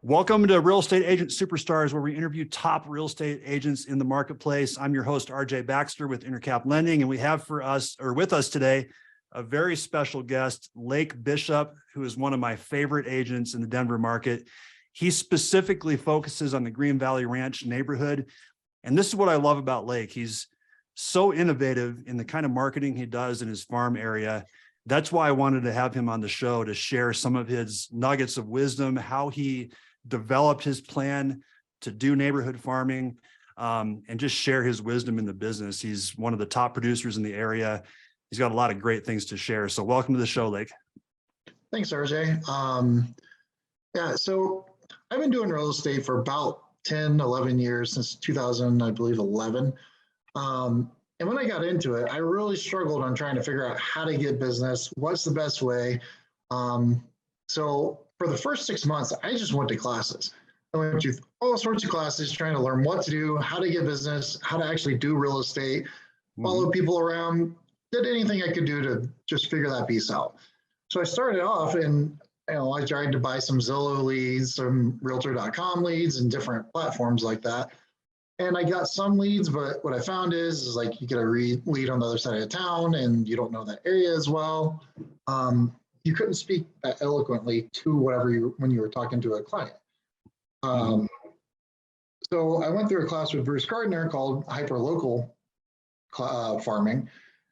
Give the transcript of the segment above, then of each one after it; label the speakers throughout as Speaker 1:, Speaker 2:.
Speaker 1: Welcome to Real Estate Agent Superstars, where we interview top real estate agents in the marketplace. I'm your host, RJ Baxter with Intercap Lending, and we have with us today, a very special guest, Lake Bishop, who is one of my favorite agents in the Denver market. He specifically focuses on the Green Valley Ranch neighborhood. And this is what I love about Lake. He's so innovative in the kind of marketing he does in his farm area. That's why I wanted to have him on the show to share some of his nuggets of wisdom, how he developed his plan to do neighborhood farming, and just share his wisdom in the business. He's one of the top producers in the area. He's got a lot of great things to share. So welcome to the show, Lake.
Speaker 2: Thanks, RJ. So I've been doing real estate for about 10, 11 years, since 2000, I believe 11. And when I got into it, I really struggled on trying to figure out how to get business, what's the best way. So for the first 6 months, I just went to classes. I went to all sorts of classes trying to learn what to do, how to get business, how to actually do real estate, follow people around, did anything I could do to just figure that piece out. So I started off and I tried to buy some Zillow leads, some Realtor.com leads, and different platforms like that. And I got some leads, but what I found is like you get a lead on the other side of town and you don't know that area as well. You couldn't speak that eloquently to whatever when you were talking to a client. So I went through a class with Bruce Gardner called Hyperlocal Farming,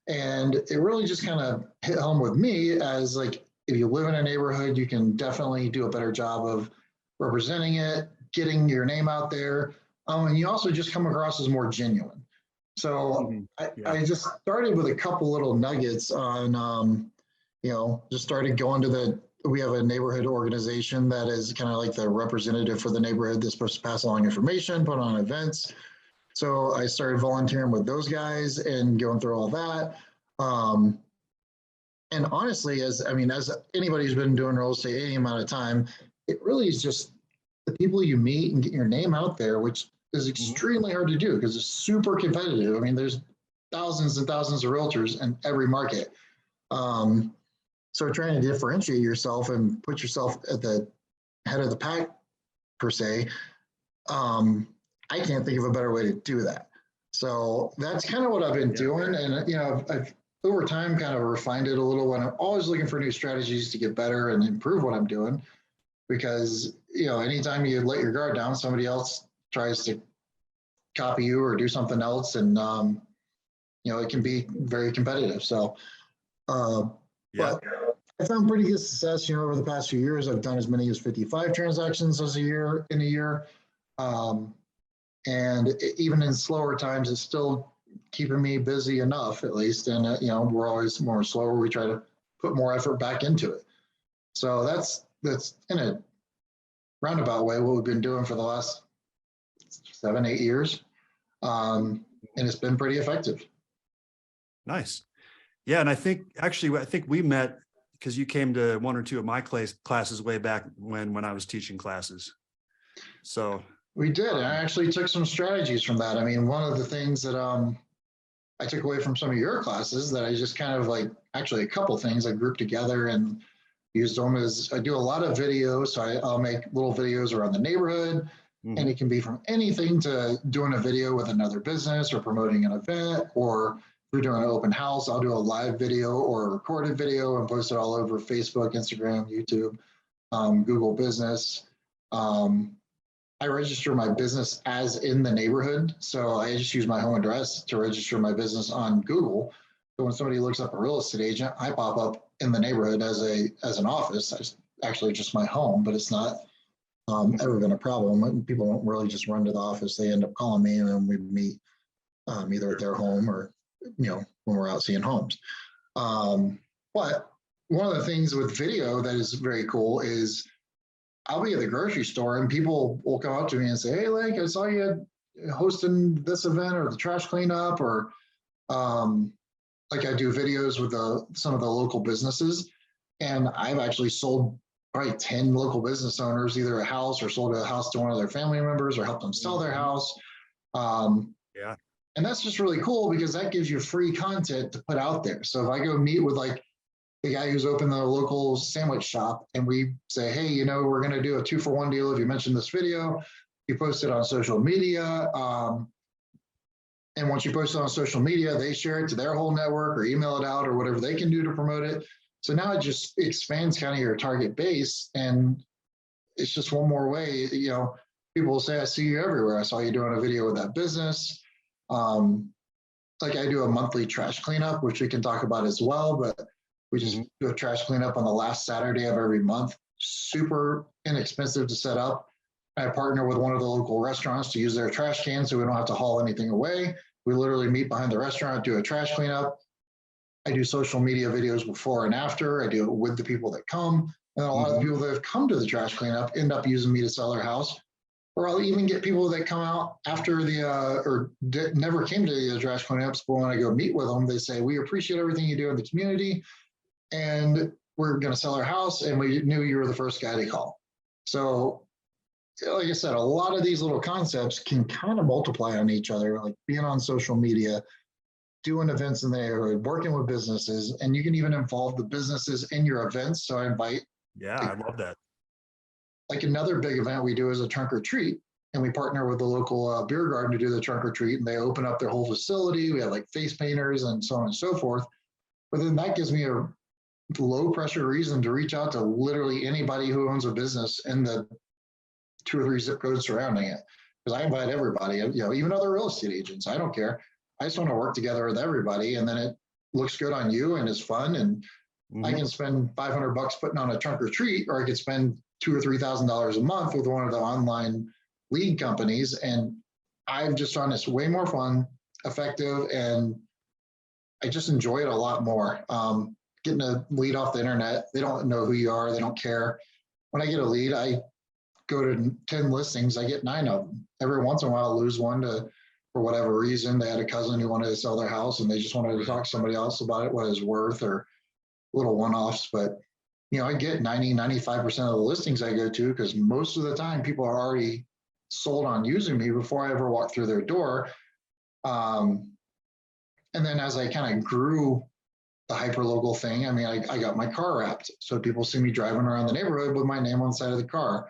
Speaker 2: and it really just kind of hit home with me as like, if you live in a neighborhood, you can definitely do a better job of representing it, getting your name out there, and you also just come across as more genuine. So I just started with a couple little nuggets on, just started going to we have a neighborhood organization that is kind of like the representative for the neighborhood that's supposed to pass along information, put on events. So I started volunteering with those guys and going through all that. And honestly, as anybody who's been doing real estate any amount of time, it really is just the people you meet and get your name out there, which is extremely hard to do because it's super competitive. I mean, there's thousands and thousands of realtors in every market. So trying to differentiate yourself and put yourself at the head of the pack, per se, I can't think of a better way to do that. So that's kind of what I've been doing. And, I've over time kind of refined it a little, and I'm always looking for new strategies to get better and improve what I'm doing. Because, anytime you let your guard down, somebody else tries to copy you or do something else. And, it can be very competitive. So, but I found pretty good success, over the past few years. I've done as many as 55 transactions in a year. And even in slower times, it's still keeping me busy enough, at least. And, we're always more slower. We try to put more effort back into it. So that's in a roundabout way what we've been doing for the last 7, 8 years. And it's been pretty effective.
Speaker 1: Nice. Yeah. And I think we met because you came to one or two of my classes way back when I was teaching classes. So
Speaker 2: we did. I actually took some strategies from that. I mean, one of the things that I took away from some of your classes that I just kind of actually a couple things I grouped together and used them as I do a lot of videos. So I'll make little videos around the neighborhood, and it can be from anything to doing a video with another business or promoting an event, or if we're doing an open house, I'll do a live video or a recorded video and post it all over Facebook, Instagram, YouTube, Google Business. I register my business as in the neighborhood. So I just use my home address to register my business on Google. So when somebody looks up a real estate agent, I pop up in the neighborhood as an office. It's actually just my home, but it's not ever been a problem. People don't really just run to the office. They end up calling me, and then we meet either at their home or, when we're out seeing homes. But one of the things with video that is very cool is I'll be at the grocery store and people will come up to me and say, "Hey, Lake, I saw you hosting this event or the trash cleanup," or I do videos with some of the local businesses. And I've actually sold probably 10 local business owners either a house or sold a house to one of their family members or helped them sell their house. And that's just really cool because that gives you free content to put out there. So if I go meet with the guy who's opened the local sandwich shop, and we say, hey, you know, we're going to do a 2-for-1 deal. If you mention this video, you post it on social media. And once you post it on social media, they share it to their whole network or email it out or whatever they can do to promote it. So now it just expands kind of your target base. And it's just one more way, you know, people will say, I see you everywhere. I saw you doing a video with that business. Like I do a monthly trash cleanup, which we can talk about as well, but we just do a trash cleanup on the last Saturday of every month. Super inexpensive to set up. I partner with one of the local restaurants to use their trash cans so we don't have to haul anything away. We literally meet behind the restaurant, do a trash cleanup. I do social media videos before and after. I do it with the people that come. And a lot of the people that have come to the trash cleanup end up using me to sell their house. Or I'll even get people that come out after never came to the trash cleanups, but when I go meet with them, they say, we appreciate everything you do in the community and we're going to sell our house and we knew you were the first guy to call. So like I said, a lot of these little concepts can kind of multiply on each other, like being on social media, doing events in the neighborhood, working with businesses, and you can even involve the businesses in your events. So I invite.
Speaker 1: Yeah, I love that.
Speaker 2: Like another big event we do is a trunk or treat, and we partner with the local beer garden to do the trunk or treat, and they open up their whole facility. We have like face painters and so on and so forth. But then that gives me a low pressure reason to reach out to literally anybody who owns a business in the 2 or 3 zip codes surrounding it. Because I invite everybody, you know, even other real estate agents. I don't care. I just want to work together with everybody, and then it looks good on you and it's fun. And I can spend $500 putting on a trunk or treat, or I could spend $2,000 or $3,000 a month with one of the online lead companies. And I've just found this way more fun, effective, and I just enjoy it a lot more. Getting a lead off the internet, they don't know who you are, they don't care. When I get a lead, I go to 10 listings, I get 9 of them. Every once in a while, I lose one for whatever reason. They had a cousin who wanted to sell their house and they just wanted to talk to somebody else about it, what it's worth, or little one-offs. But you know, I get 95% of the listings I go to, because most of the time people are already sold on using me before I ever walk through their door. And then as I kind of grew the hyper-local thing, I mean, I got my car wrapped. So people see me driving around the neighborhood with my name on the side of the car.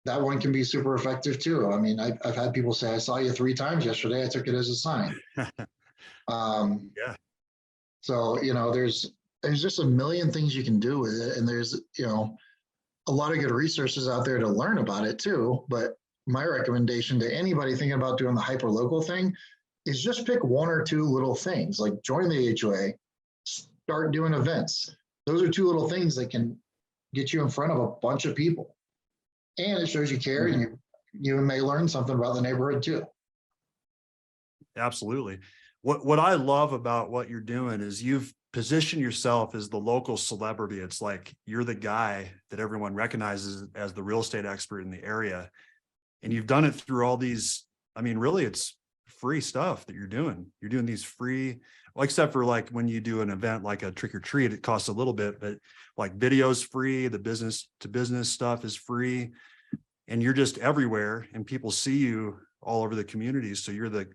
Speaker 2: That one can be super effective too. I mean, I've had people say, I saw you 3 times yesterday. I took it as a sign.
Speaker 1: Yeah.
Speaker 2: So, you know, there's just a million things you can do with it. And there's, you know, a lot of good resources out there to learn about it too. But my recommendation to anybody thinking about doing the hyper local thing is just pick 1 or 2 little things, like join the HOA, start doing events. Those are 2 little things that can get you in front of a bunch of people. And it shows you care, and you may learn something about the neighborhood too.
Speaker 1: Absolutely. What I love about what you're doing is you've positioned yourself as the local celebrity. It's like you're the guy that everyone recognizes as the real estate expert in the area. And you've done it through all these, I mean, really it's free stuff that you're doing. You're doing these free, well, except for like when you do an event like a trick or treat, it costs a little bit, but like video's free, the business to business stuff is free, and you're just everywhere and people see you all over the community. So you're the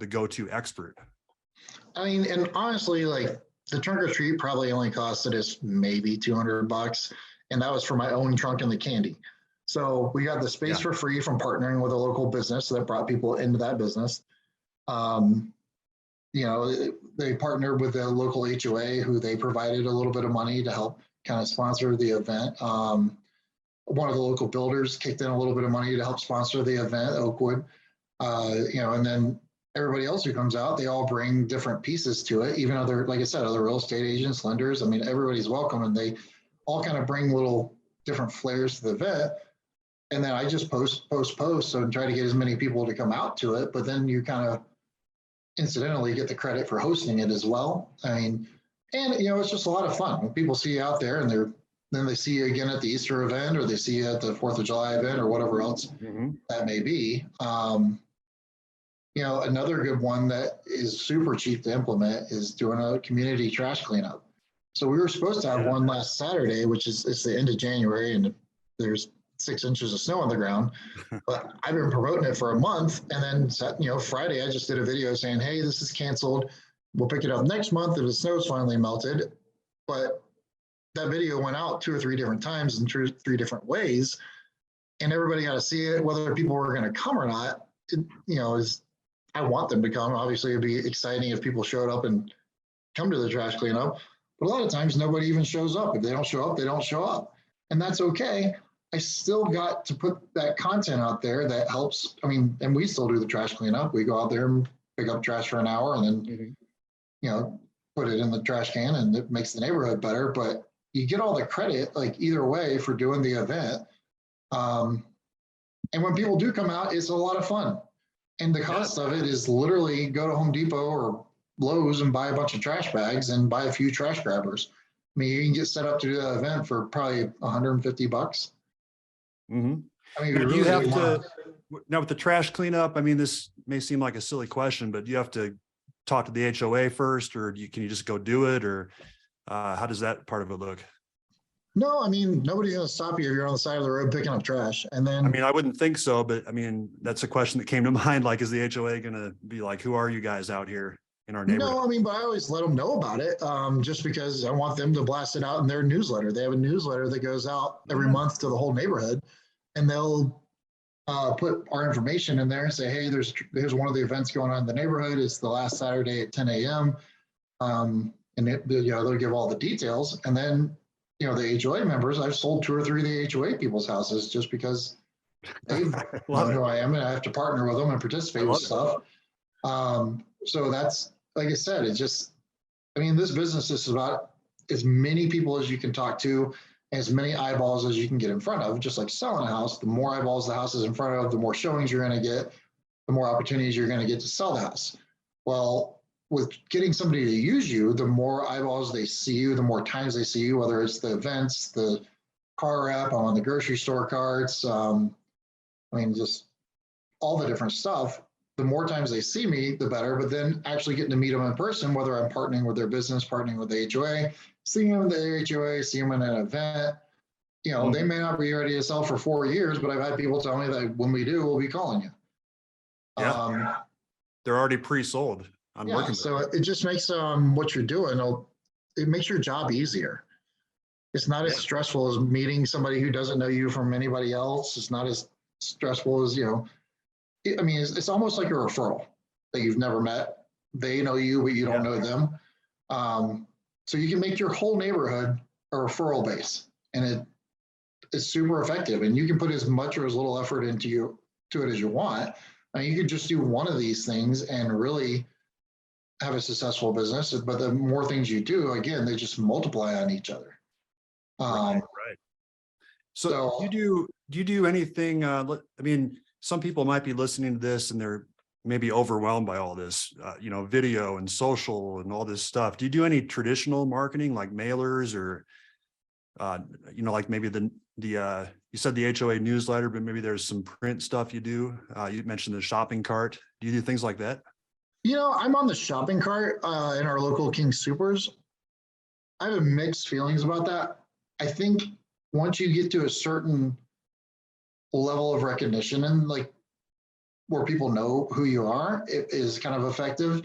Speaker 1: go-to expert.
Speaker 2: I mean, and honestly, like the trunk or treat probably only costed us maybe $200, and that was for my own trunk and the candy. So we got the space for free from partnering with a local business that brought people into that business. You know, they partnered with the local HOA who they provided a little bit of money to help kind of sponsor the event. One of the local builders kicked in a little bit of money to help sponsor the event, Oakwood. You know, and then everybody else who comes out, they all bring different pieces to it. Even other, like I said, other real estate agents, lenders. I mean, everybody's welcome, and they all kind of bring little different flares to the event. And then I just post, so and try to get as many people to come out to it. But then you kind of incidentally get the credit for hosting it as well. I mean, and you know, it's just a lot of fun when people see you out there, and then they see you again at the Easter event, or they see you at the 4th of July event, or whatever else that may be. You know, another good one that is super cheap to implement is doing a community trash cleanup. So we were supposed to have one last Saturday, which is, it's the end of January, and there's 6 inches of snow on the ground, but I've been promoting it for a month. And then, you know, Friday, I just did a video saying, hey, this is canceled. we'll pick it up next month if the snow's finally melted. But that video went out 2 or 3 different times in 3 different ways, and everybody got to see it. Whether people were going to come or not, is I want them to come. Obviously, it'd be exciting if people showed up and come to the trash cleanup. But a lot of times, nobody even shows up. If they don't show up, they don't show up, and that's okay. I still got to put that content out there that helps. I mean, and we still do the trash cleanup. We go out there and pick up trash for an hour, and then put it in the trash can, and it makes the neighborhood better. But you get all the credit, like either way, for doing the event. And when people do come out, it's a lot of fun. And the cost of it is literally go to Home Depot or Lowe's and buy a bunch of trash bags and buy a few trash grabbers. I mean, you can get set up to do that event for probably $150.
Speaker 1: Mm-hmm.
Speaker 2: I mean,
Speaker 1: do you have to, now with the trash cleanup, I mean, this may seem like a silly question, but do you have to talk to the HOA first, or can you just go do it, or how does that part of it look?
Speaker 2: No, I mean, nobody's going to stop you if you're on the side of the road picking up trash. And then,
Speaker 1: I mean, I wouldn't think so, but I mean, that's a question that came to mind. Like, is the HOA going to be like, who are you guys out here in our neighborhood?
Speaker 2: no, I mean, but I always let them know about it, just because I want them to blast it out in their newsletter. They have a newsletter that goes out every month to the whole neighborhood, and they'll put our information in there and say, hey, here's one of the events going on in the neighborhood. It's the last Saturday at 10 a.m. And they'll give all the details. And then, the HOA members, I've sold 2 or 3 of the HOA people's houses just because they know who I am, and I have to partner with them and participate with stuff. So that's, like I said, it's just, I mean, this business is about as many people as you can talk to, as many eyeballs as you can get in front of. Just like selling a house, the more eyeballs the house is in front of, the more showings you're going to get, the more opportunities you're going to get to sell the house. Well, with getting somebody to use you, the more eyeballs they see you, the more times they see you, whether it's the events, the car wrap, I'm on the grocery store carts, I mean, just all the different stuff. The more times they see me, the better. But then actually getting to meet them in person, whether I'm partnering with their business, partnering with the HOA, seeing them in the HOA, seeing them in an event, they may not be ready to sell for 4 years, but I've had people tell me that when we do, we'll be calling you.
Speaker 1: Yeah. They're already pre-sold.
Speaker 2: So it just makes what you're doing, it makes your job easier. It's not as stressful as meeting somebody who doesn't know you from anybody else. It's not as stressful as, I mean, it's almost like a referral that you've never met. They know you, but you don't know them. So you can make your whole neighborhood a referral base, and it's super effective. And you can put as much or as little effort into it as you want. I mean, you could just do one of these things and really have a successful business, but the more things you do, again, they just multiply on each other.
Speaker 1: Right. So do you do anything? I mean, some people might be listening to this and they're maybe overwhelmed by all this, video and social and all this stuff. Do you do any traditional marketing like mailers or, like maybe you said the HOA newsletter, but maybe there's some print stuff you do. You mentioned the shopping cart. Do you do things like that?
Speaker 2: I'm on the shopping cart in our local King Supers. I have mixed feelings about that. I think once you get to a certain level of recognition and like where people know who you are, it is kind of effective.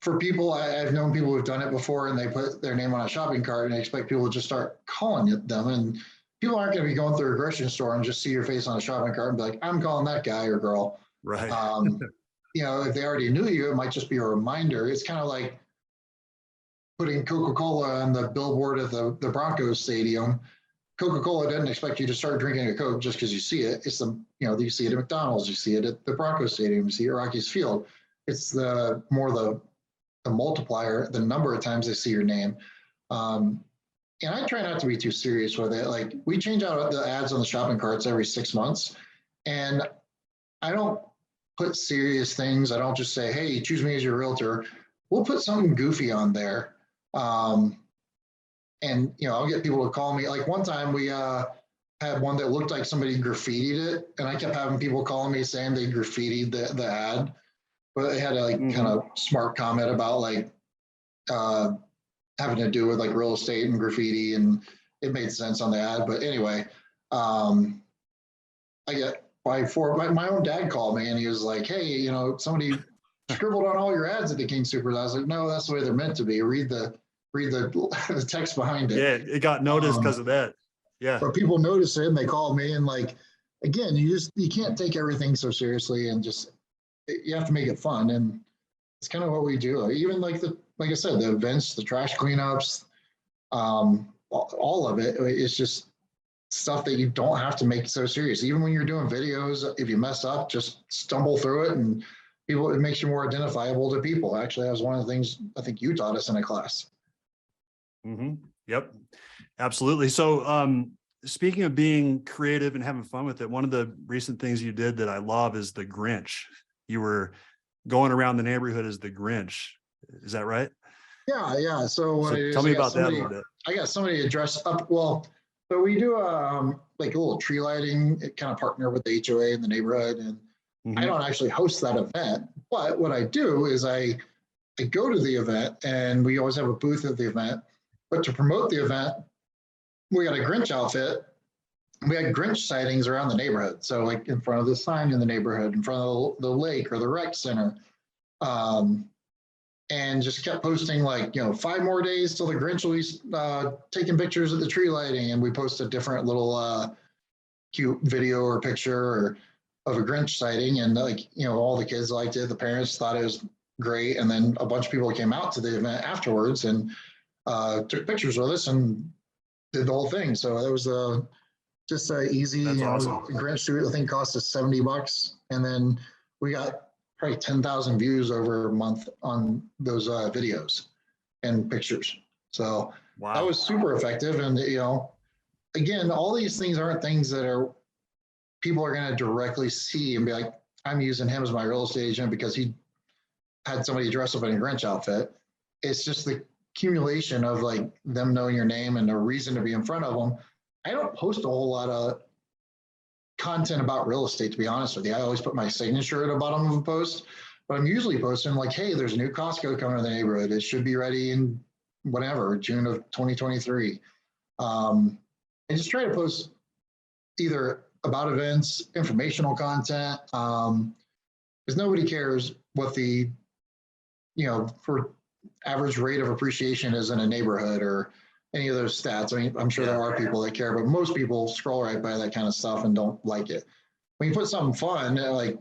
Speaker 2: For people, I've known people who've done it before and they put their name on a shopping cart and they expect people to just start calling them. And people aren't going to be going through a grocery store and just see your face on a shopping cart and be like, I'm calling that guy or girl.
Speaker 1: Right.
Speaker 2: If they already knew you, it might just be a reminder. It's kind of like putting Coca-Cola on the billboard at the Broncos stadium. Coca-Cola doesn't expect you to start drinking a Coke just because you see it. It's you see it at McDonald's, you see it at the Broncos stadium, you see it at Rockies Field. It's the multiplier, the number of times they see your name. And I try not to be too serious with it. Like, we change out the ads on the shopping carts every 6 months, and I don't put serious things. I don't just say, hey, choose me as your realtor. We'll put something goofy on there. And, I'll get people to call me. Like, one time we had one that looked like somebody graffitied it, and I kept having people calling me saying they graffitied the ad, but it had a kind of smart comment about having to do with like real estate and graffiti, and it made sense on the ad. But anyway, I get my own dad called me and he was like, hey, somebody scribbled on all your ads at the King Supers. I was like, no, that's the way they're meant to be. Read the the text behind it.
Speaker 1: Yeah, it got noticed because of that. Yeah.
Speaker 2: But people notice it and they call me, and like, again, you can't take everything so seriously, and just, you have to make it fun. And it's kind of what we do. Even like like I said, the events, the trash cleanups, all of it. It's just stuff that you don't have to make so serious. Even when you're doing videos, if you mess up, just stumble through it, and it makes you more identifiable to people. Actually, that was one of the things I think you taught us in a class.
Speaker 1: Mm-hmm. Yep, absolutely. So, speaking of being creative and having fun with it, one of the recent things you did that I love is the Grinch. You were going around the neighborhood as the Grinch. Is that right?
Speaker 2: Yeah. So
Speaker 1: Tell me about that a little bit.
Speaker 2: I got somebody to dress up. Well, so we do like a little tree lighting, kind of partner with the HOA in the neighborhood. And I don't actually host that event, but what I do is I go to the event, and we always have a booth at the event. But to promote the event, we got a Grinch outfit. We had Grinch sightings around the neighborhood. So like in front of the sign in the neighborhood, in front of the lake or the rec center. And just kept posting, like, 5 more days till the Grinch will be taking pictures of the tree lighting. And we post a different little cute video or picture of a Grinch sighting. And all the kids liked it. The parents thought it was great. And then a bunch of people came out to the event afterwards and took pictures with us and did the whole thing. So it was just a easy,
Speaker 1: awesome.
Speaker 2: Grinch shoot. I think cost us $70. And then we got probably 10,000 views over a month on those videos and pictures. So
Speaker 1: wow,
Speaker 2: that was super effective. And, again, all these things aren't things that people are going to directly see and be like, I'm using him as my real estate agent because he had somebody dress up in a Grinch outfit. It's just the accumulation of like them knowing your name and a reason to be in front of them. I don't post a whole lot of content about real estate, to be honest with you. I always put my signature at the bottom of a post, but I'm usually posting like, hey, there's a new Costco coming to the neighborhood. It should be ready in whatever, June of 2023. And just try to post either about events, informational content, because nobody cares what the, for average rate of appreciation is in a neighborhood or any of those stats. I mean, I'm sure there are people that care, but most people scroll right by that kind of stuff and don't like it. When you put something fun, like,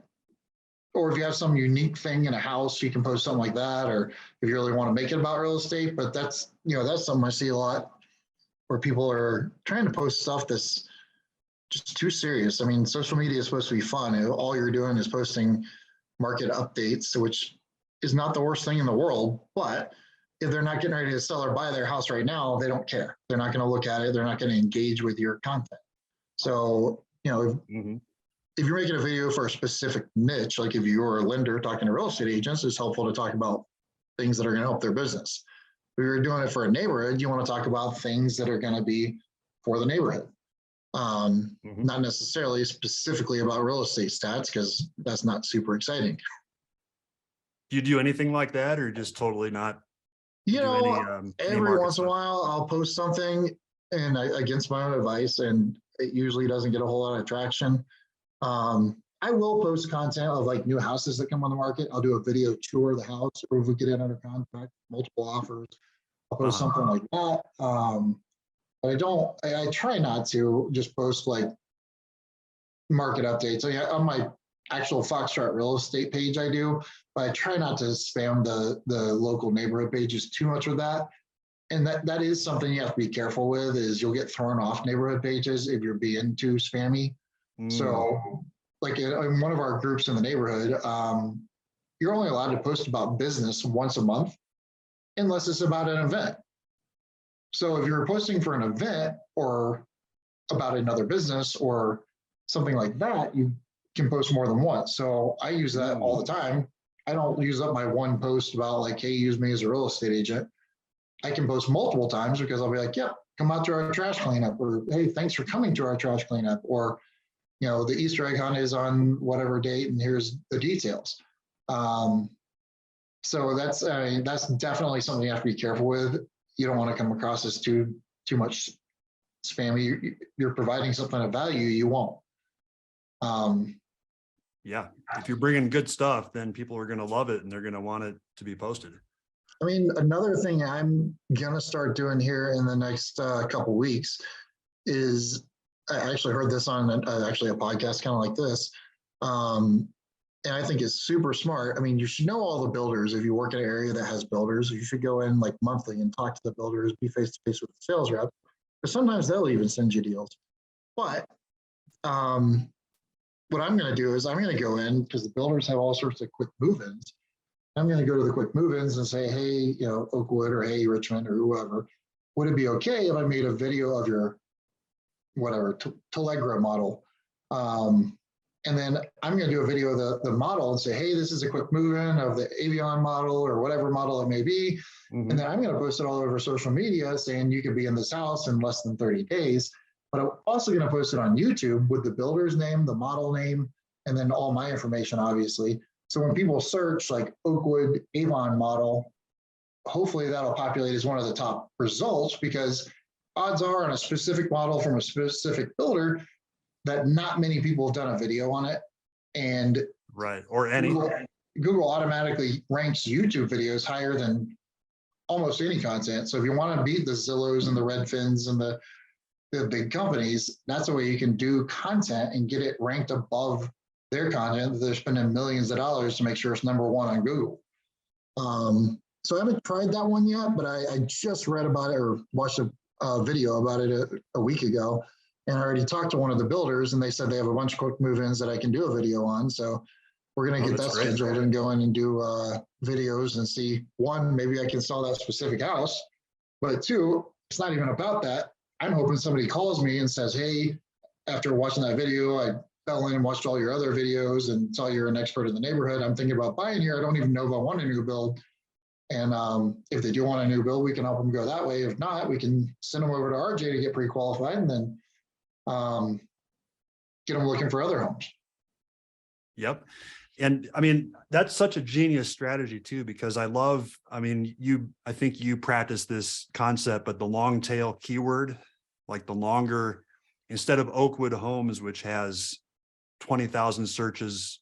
Speaker 2: or if you have some unique thing in a house, you can post something like that, or if you really want to make it about real estate. But that's, that's something I see a lot where people are trying to post stuff that's just too serious. I mean, social media is supposed to be fun. All you're doing is posting market updates, which is not the worst thing in the world, but if they're not getting ready to sell or buy their house right now, they don't care. They're not going to look at it. They're not going to engage with your content. So, if you're making a video for a specific niche, like if you're a lender talking to real estate agents, it's helpful to talk about things that are going to help their business. If you're doing it for a neighborhood, you want to talk about things that are going to be for the neighborhood. Not necessarily specifically about real estate stats, because that's not super exciting.
Speaker 1: Do you do anything like that, or just totally not?
Speaker 2: Every once in a while I'll post something and against my own advice, and it usually doesn't get a whole lot of traction. I will post content of like new houses that come on the market. I'll do a video tour of the house, or if we get it under contract, multiple offers, I'll post something like that. But I try not to just post like market updates. So on my actual Foxtrot real estate page I do, but I try not to spam the local neighborhood pages too much with that. And that is something you have to be careful with, is you'll get thrown off neighborhood pages if you're being too spammy. So like in one of our groups in the neighborhood, you're only allowed to post about business once a month, unless it's about an event. So if you're posting for an event or about another business or something like that, you can post more than once. So I use that all the time. I don't use up my one post about like, hey, use me as a real estate agent. I can post multiple times because I'll be like, yep, come out to our trash cleanup, or hey, thanks for coming to our trash cleanup, or the Easter egg hunt is on whatever date and here's the details. So that's definitely something you have to be careful with. You don't want to come across as too much spammy. You're providing something of value, you won't.
Speaker 1: Yeah. If you're bringing good stuff, then people are going to love it and they're going to want it to be posted.
Speaker 2: I mean, another thing I'm gonna start doing here in the next couple weeks is I actually heard this on actually a podcast kind of like this. And I think it's super smart. I mean, you should know all the builders. If you work in an area that has builders, you should go in like monthly and talk to the builders, be face to face with the sales rep, because sometimes they'll even send you deals. But what I'm going to do is I'm going to go in because the builders have all sorts of quick move-ins. I'm going to go to the quick move-ins and say, hey, you know, Oakwood or hey, Richmond or whoever, would it be okay if I made a video of your whatever Telegra model? And then I'm going to do a video of the model and say, hey, this is a quick move-in of the Avion model or whatever model it may be. Mm-hmm. And then I'm going to post it all over social media saying you can be in this house in less than 30 days. But I'm also going to post it on YouTube with the builder's name, the model name, and then all my information, obviously. So when people search like Oakwood Avon model, hopefully that'll populate as one of the top results, because odds are on a specific model from a specific builder that not many people have done a video on it. And
Speaker 1: right, or any
Speaker 2: Google automatically ranks YouTube videos higher than almost any content. So if you want to beat the Zillows and the Redfins and the big companies, that's the way you can do content and get it ranked above their content. They're spending millions of dollars to make sure it's number one on Google. So I haven't tried that one yet, but I just read about it or watched a video about it a week ago. And I already talked to one of the builders and they said they have a bunch of quick move-ins that I can do a video on. So we're going to get that scheduled and go in and do videos and see, one, maybe I can sell that specific house, but two, it's not even about that. I'm hoping somebody calls me and says, hey, after watching that video, I fell in and watched all your other videos and saw you're an expert in the neighborhood. I'm thinking about buying here. I don't even know if I want a new build. And if they do want a new build, we can help them go that way. If not, we can send them over to RJ to get pre-qualified and then get them looking for other homes.
Speaker 1: Yep. And I mean, that's such a genius strategy too, because I think you practice this concept, but the long tail keyword, like the longer, instead of Oakwood Homes, which has 20,000 searches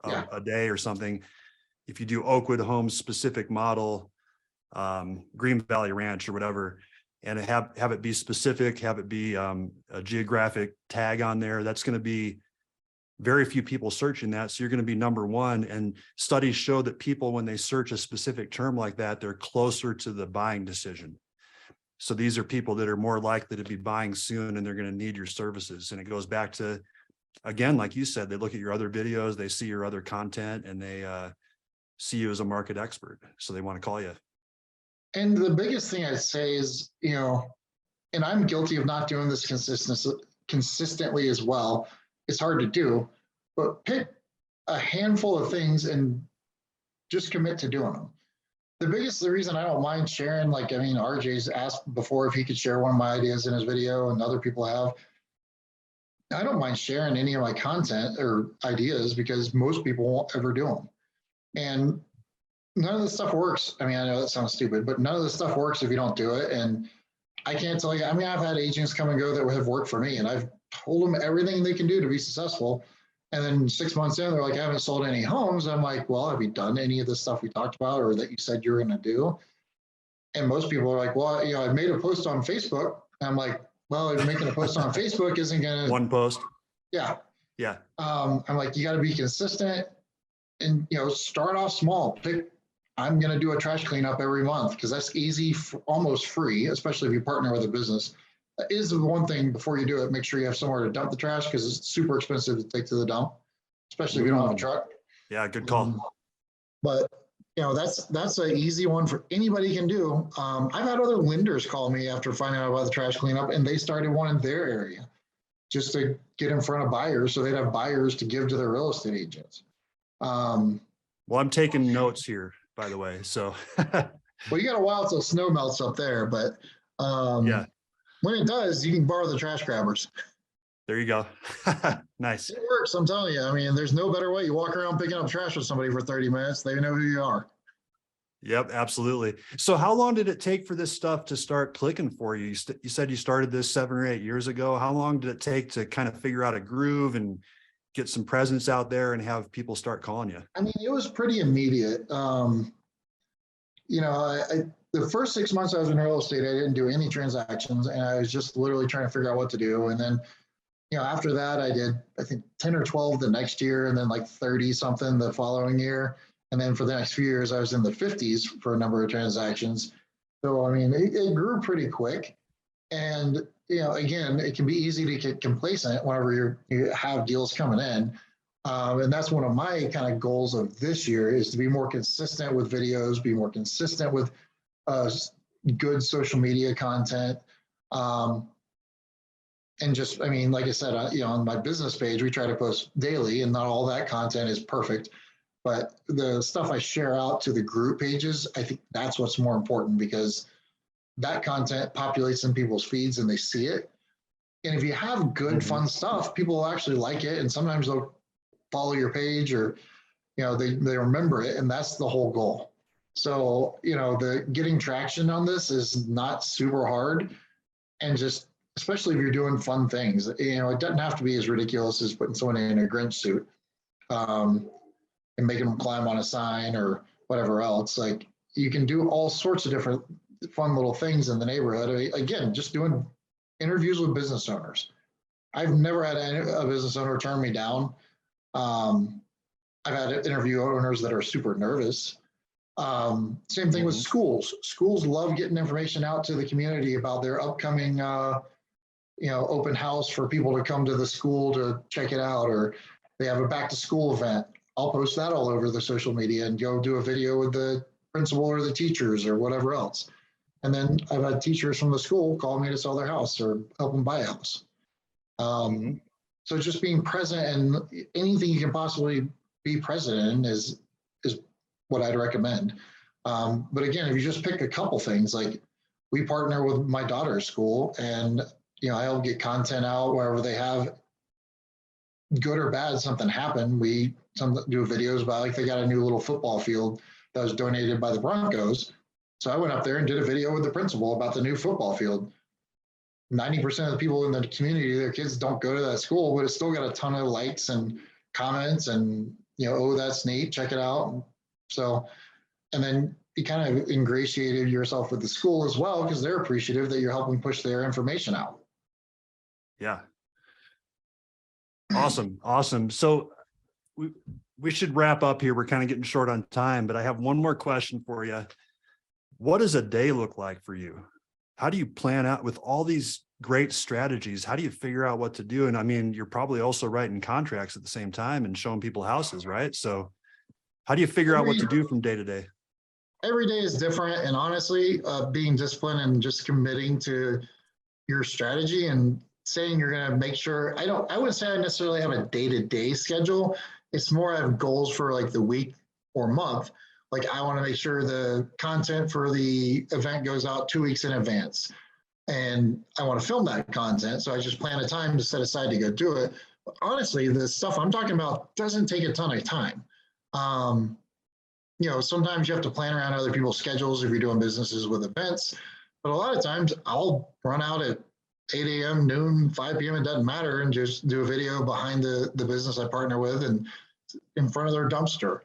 Speaker 1: a day or something, if you do Oakwood Homes specific model, Green Valley Ranch or whatever, and have it be specific, have it be a geographic tag on there, that's going to be very few people searching that. So you're going to be number one. And studies show that people, when they search a specific term like that, they're closer to the buying decision. So these are people that are more likely to be buying soon and they're going to need your services. And it goes back to, again, like you said, they look at your other videos, they see your other content, and they see you as a market expert. So they want to call you.
Speaker 2: And the biggest thing I'd say is, you know, and I'm guilty of not doing this consistently as well. It's hard to do, but pick a handful of things and just commit to doing them. The reason I don't mind sharing, like, I mean, RJ's asked before if he could share one of my ideas in his video, and other people have. I don't mind sharing any of my content or ideas because most people won't ever do them. And none of this stuff works. I mean, I know that sounds stupid, but none of this stuff works if you don't do it. And I can't tell you, I mean, I've had agents come and go that have worked for me, and I've told them everything they can do to be successful. And then 6 months in, they're like, I haven't sold any homes. I'm like, well, have you done any of the stuff we talked about or that you said you're going to do? And most people are like, well, you know, I made a post on Facebook. And I'm like, well, making a post on Facebook isn't going to.
Speaker 1: One post.
Speaker 2: Yeah.
Speaker 1: Yeah.
Speaker 2: I'm like, you got to be consistent and, you know, start off small. I'm going to do a trash cleanup every month because that's easy, almost free, especially if you partner with a business. That is the one thing before you do it, make sure you have somewhere to dump the trash because it's super expensive to take to the dump, especially if you don't have a truck.
Speaker 1: Yeah, good call.
Speaker 2: But you know, that's an easy one for anybody can do. I've had other lenders call me after finding out about the trash cleanup, and they started one in their area just to get in front of buyers so they'd have buyers to give to their real estate agents.
Speaker 1: Well, I'm taking notes here, by the way. So
Speaker 2: well, you got a while till snow melts up there, but yeah. When it does, you can borrow the trash grabbers.
Speaker 1: There you go. Nice.
Speaker 2: It works, I'm telling you. I mean, there's no better way. You walk around picking up trash with somebody for 30 minutes. They know who you are.
Speaker 1: Yep, absolutely. So how long did it take for this stuff to start clicking for you? You said you started this 7 or 8 years ago. How long did it take to kind of figure out a groove and get some presence out there and have people start calling you?
Speaker 2: I mean, it was pretty immediate. The first 6 months I was in real estate, I didn't do any transactions, and I was just literally trying to figure out what to do. And then, after that, I did, I think 10 or 12 the next year, and then like 30 something the following year. And then for the next few years, I was in the 50s for a number of transactions. So, I mean, it grew pretty quick. And, again, it can be easy to get complacent whenever you have deals coming in. And that's one of my kind of goals of this year, is to be more consistent with videos, be more consistent with good social media content. And just, I mean, like I said, on my business page, we try to post daily, and not all that content is perfect. But the stuff I share out to the group pages, I think that's what's more important, because that content populates in people's feeds and they see it. And if you have good, fun stuff, people will actually like it. And sometimes they'll follow your page, or, they remember it. And that's the whole goal. So, the getting traction on this is not super hard. And just, especially if you're doing fun things, it doesn't have to be as ridiculous as putting someone in a Grinch suit and making them climb on a sign or whatever else. Like, you can do all sorts of different fun little things in the neighborhood. Again, just doing interviews with business owners. I've never had a business owner turn me down. I've had interview owners that are super nervous. Same thing with schools. Schools love getting information out to the community about their upcoming, open house for people to come to the school to check it out, or they have a back to school event. I'll post that all over the social media and go do a video with the principal or the teachers or whatever else. And then I've had teachers from the school call me to sell their house or help them buy a house. So just being present, and anything you can possibly be present in is what I'd recommend. But again, if you just pick a couple things, like we partner with my daughter's school, and I'll get content out wherever they have, good or bad, something happened. We do videos about, like, they got a new little football field that was donated by the Broncos. So I went up there and did a video with the principal about the new football field. 90% of the people in the community, their kids don't go to that school, but it's still got a ton of likes and comments, and, oh, that's neat, check it out. So, and then you kind of ingratiated yourself with the school as well, because they're appreciative that you're helping push their information out.
Speaker 1: Yeah. Awesome. So we should wrap up here. We're kind of getting short on time, but I have one more question for you. What does a day look like for you? How do you plan out with all these great strategies? How do you figure out what to do? And I mean, you're probably also writing contracts at the same time and showing people houses, right? So how do you figure out what to do from day to day?
Speaker 2: Every day is different. And honestly, being disciplined and just committing to your strategy and saying you're going to make sure, I wouldn't say I necessarily have a day-to-day schedule. It's more I have goals for like the week or month. Like, I want to make sure the content for the event goes out 2 weeks in advance, and I want to film that content. So I just plan a time to set aside to go do it. But honestly, the stuff I'm talking about doesn't take a ton of time. Sometimes you have to plan around other people's schedules if you're doing businesses with events, but a lot of times I'll run out at 8 a.m., noon, 5 p.m., it doesn't matter, and just do a video behind the business I partner with and in front of their dumpster.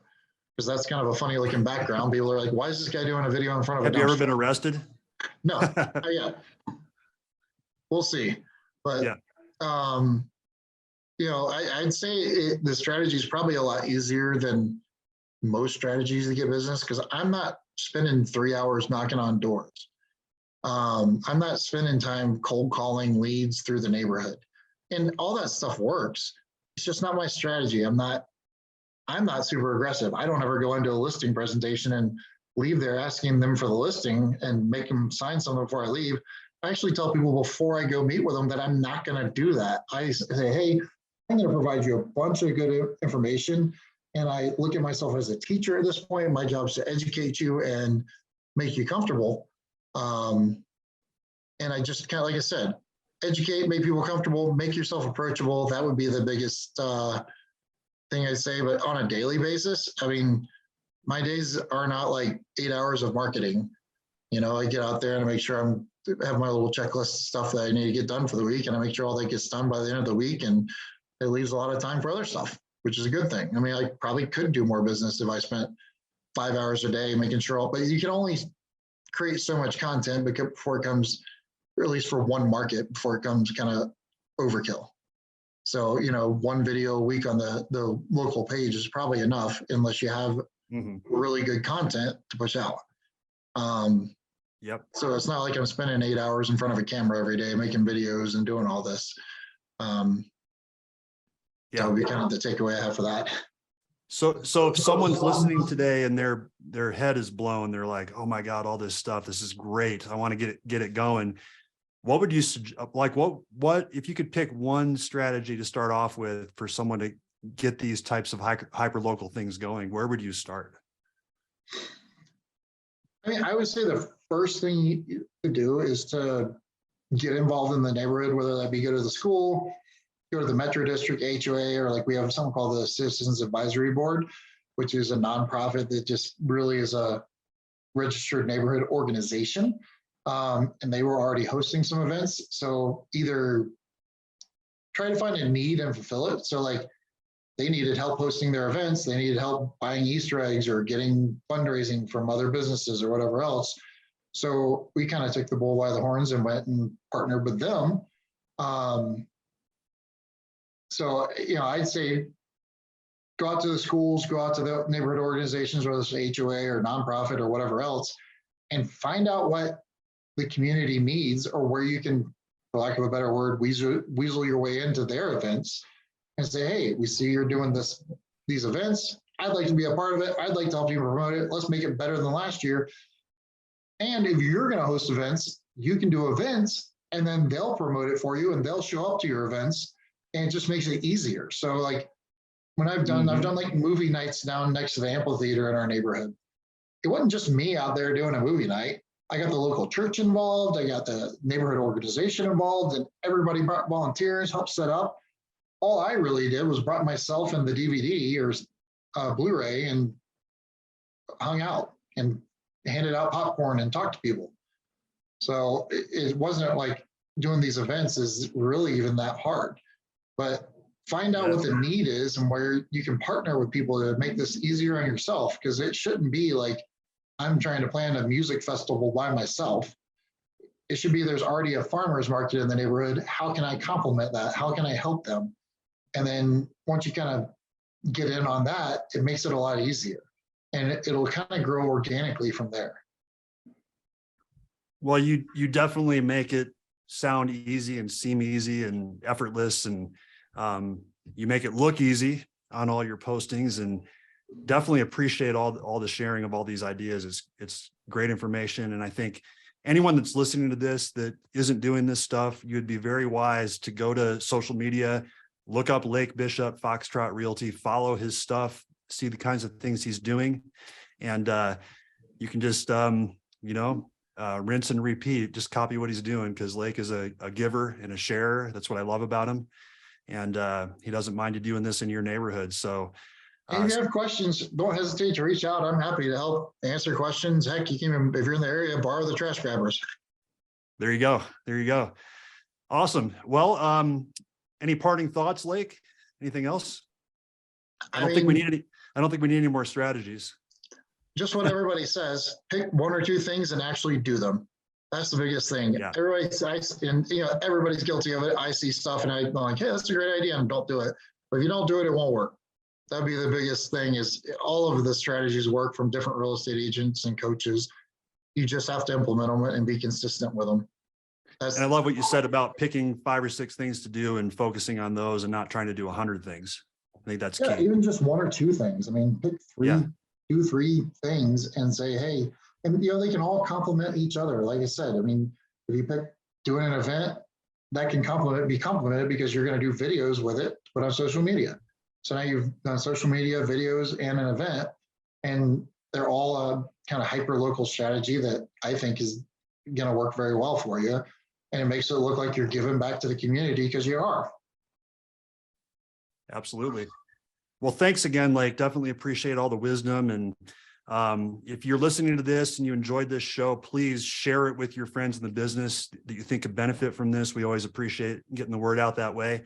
Speaker 2: Because that's kind of a funny looking background. People are like, why is this guy doing a video in front of a dumpster?
Speaker 1: Have you ever been arrested?
Speaker 2: No, not yet. We'll see. But,
Speaker 1: yeah.
Speaker 2: I'd say the strategy is probably a lot easier than most strategies to get business, because I'm not spending 3 hours knocking on doors. I'm not spending time cold calling leads through the neighborhood, and all that stuff works. It's just not my strategy. I'm not super aggressive. I don't ever go into a listing presentation and leave there asking them for the listing and make them sign something before I leave. I actually tell people before I go meet with them that I'm not going to do that. I say, hey, I'm going to provide you a bunch of good information. And I look at myself as a teacher at this point. My job is to educate you and make you comfortable. And I just kind of, like I said, educate, make people comfortable, make yourself approachable. That would be the biggest thing I say. But on a daily basis, I mean, my days are not like 8 hours of marketing. I get out there and I make sure have my little checklist of stuff that I need to get done for the week, and I make sure all that gets done by the end of the week. And it leaves a lot of time for other stuff, which is a good thing. I mean, I probably could do more business if I spent 5 hours a day making sure but you can only create so much content before it comes, or at least for one market, before it comes kind of overkill. So, one video a week on the local page is probably enough unless you have really good content to push out.
Speaker 1: Yep.
Speaker 2: So it's not like I'm spending 8 hours in front of a camera every day making videos and doing all this. That would be kind of the takeaway I have for that.
Speaker 1: So if someone's listening today and their head is blown, they're like, oh my God, all this stuff, this is great, I want to get it going. What would you like? What if you could pick one strategy to start off with for someone to get these types of hyper local things going? Where would you start?
Speaker 2: I mean, I would say the first thing to do is to get involved in the neighborhood, whether that be go to the school, go to the Metro District HOA, or like we have something called the Citizens Advisory Board, which is a nonprofit that just really is a registered neighborhood organization. And they were already hosting some events. So either try to find a need and fulfill it. So like they needed help hosting their events. They needed help buying Easter eggs or getting fundraising from other businesses or whatever else. So we kind of took the bull by the horns and went and partnered with them. So, I'd say go out to the schools, go out to the neighborhood organizations, whether it's HOA or nonprofit or whatever else, and find out what the community needs or where you can, for lack of a better word, weasel your way into their events and say, hey, we see you're doing these events. I'd like to be a part of it. I'd like to help you promote it. Let's make it better than last year. And if you're going to host events, you can do events and then they'll promote it for you and they'll show up to your events. And it just makes it easier. So like when I've done like movie nights down next to the amphitheater in our neighborhood. It wasn't just me out there doing a movie night. I got the local church involved. I got the neighborhood organization involved, and everybody brought volunteers, helped set up. All I really did was brought myself and the DVD or Blu-ray and hung out and handed out popcorn and talked to people. So it wasn't like doing these events is really even that hard. But find out what the need is and where you can partner with people to make this easier on yourself, because it shouldn't be like I'm trying to plan a music festival by myself. It should be there's already a farmer's market in the neighborhood. How can I complement that? How can I help them? And then once you kind of get in on that, it makes it a lot easier. And it'll kind of grow organically from there.
Speaker 1: Well, you definitely make it sound easy and seem easy and effortless, and you make it look easy on all your postings, and definitely appreciate all the sharing of all these ideas. It's great information. And I think anyone that's listening to this that isn't doing this stuff, you'd be very wise to go to social media, look up Lake Bishop Foxtrot Realty, follow his stuff, see the kinds of things he's doing. And you can just, rinse and repeat, just copy what he's doing, because Lake is a giver and a sharer. That's what I love about him. And he doesn't mind you doing this in your neighborhood. So
Speaker 2: if you have questions, don't hesitate to reach out. I'm happy to help answer questions. Heck, you can, if you're in the area, borrow the trash grabbers.
Speaker 1: There you go. There you go. Awesome. Well, any parting thoughts, Lake? Anything else? I don't think we need any more strategies.
Speaker 2: Just what everybody says, pick one or two things and actually do them. That's the biggest thing. Yeah. Everybody's guilty of it. I see stuff and I'm like, hey, that's a great idea, and don't do it. But if you don't do it, it won't work. That'd be the biggest thing. Is all of the strategies work from different real estate agents and coaches. You just have to implement them and be consistent with them. And
Speaker 1: I love what you said about picking 5 or 6 things to do and focusing on those and not trying to do 100 things. I think that's key.
Speaker 2: Even just 1 or 2 things. I mean, pick 2-3 things and say, hey, and they can all complement each other. Like I said, I mean, if you pick doing an event, that can be complemented because you're going to do videos with it, put on social media. So now you've done social media, videos, and an event, and they're all a kind of hyper local strategy that I think is going to work very well for you. And it makes it look like you're giving back to the community, because you are.
Speaker 1: Absolutely. Well, thanks again, Lake. Definitely appreciate all the wisdom. And if you're listening to this and you enjoyed this show, please share it with your friends in the business that you think could benefit from this. We always appreciate getting the word out that way.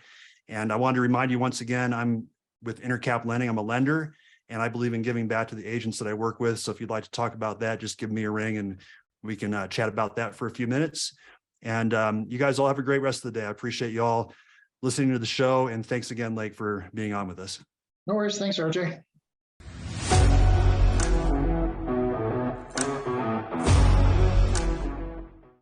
Speaker 1: And I wanted to remind you once again, I'm with Intercap Lending. I'm a lender, and I believe in giving back to the agents that I work with. So if you'd like to talk about that, just give me a ring and we can chat about that for a few minutes. And you guys all have a great rest of the day. I appreciate you all listening to the show. And thanks again, Lake, for being on with us.
Speaker 2: No worries. Thanks, RJ.